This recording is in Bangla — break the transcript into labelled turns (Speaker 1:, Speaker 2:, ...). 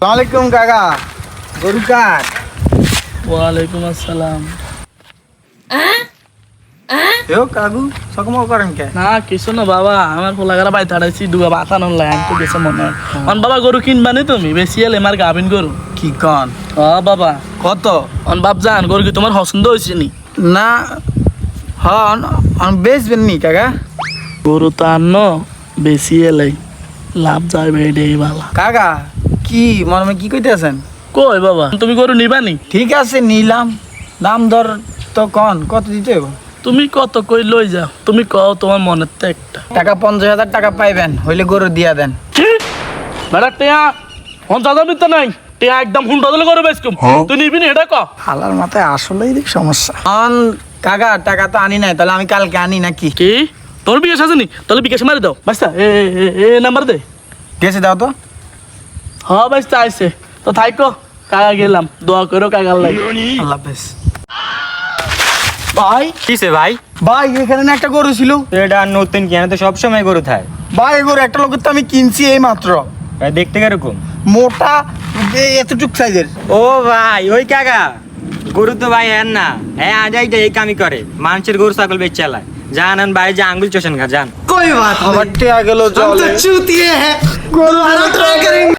Speaker 1: ওয়ালাইকুম কাকা, গরু কার?
Speaker 2: ওয়ালাইকুম আসসালাম।
Speaker 1: এও কাকু সকমো করেন কে?
Speaker 2: না কিছু না বাবা, আমার পোলাগারা বাই তাড়াইছি দুগা বাতানো লাইন তো গেছে মনে হয়। অন বাবা গরু কিনবানি তুমি? বেশি এলে আমার গাভিন গরু।
Speaker 1: কি কন?
Speaker 2: বাবা
Speaker 1: কত?
Speaker 2: অন বাপ জান গরু কি তোমার পছন্দ হয়েছে নি?
Speaker 1: না হন বেচবেন নি কাকা?
Speaker 2: গরু তো আন্ন বেশি এলে লাভ যাবে এটাই ভালো।
Speaker 1: কাকা কি মনে কি কইতেছেন?
Speaker 2: কই বাবা তুমি গরু নিবানি?
Speaker 1: ঠিক আছে নিলাম, দাম দর তো কন, কত দিতে হবে?
Speaker 2: তুমি কত কই লই যাও, তুমি কও তোমার মনের তো একটা।
Speaker 1: টাকা 50,000 টাকা পাইবেন, হইলে গরু দিয়া দেন।
Speaker 2: কি বেটা টেয়া 50,000 দিতে নাই? টেয়া একদম হুন্ডা দিলে গরু বেচকুম, তুই নিবি না এটা ক।
Speaker 1: হালার মাথায় আসলেই দেখ সমস্যা। কাকা টাকা তো আনি নাই, তাহলে আমি কালকে আনি নাকি?
Speaker 2: কি তোর বিকাশ আছে নি? তাহলে বিকাশ মারি দাও বাস্তা, এ নাম্বার দে।
Speaker 1: গেছে দাও তো।
Speaker 2: হ্যাঁ বাস্তা আইছে তো থাইকো, কাকা গেলাম, দোয়া করো কাকার লাগে।
Speaker 1: আল্লাহ হাফেজ। ভাই
Speaker 3: কিসে ভাই?
Speaker 1: ভাই এখানে না একটা গরু ছিল।
Speaker 3: এটা আর নতুন কেন, তো সবসময় গরু থাকে
Speaker 1: ভাই এই গরু একটা লোকের তো আমি কিনছি এই মাত্র।
Speaker 3: ভাই। দেখতে কিরকম?
Speaker 1: মোটা, এতটুক সাইজের।
Speaker 3: ও ভাই ওই কাকা গরু তো ভাই হ্যাঁ না, হ্যাঁ আজাইটা এই কামি করে, মানুষের গরু ছাগল বেচ চালায়। জানান ভাই যে আঙ্গুল চোষেন গা, জান।
Speaker 1: আমার টিয়া গেল জলে।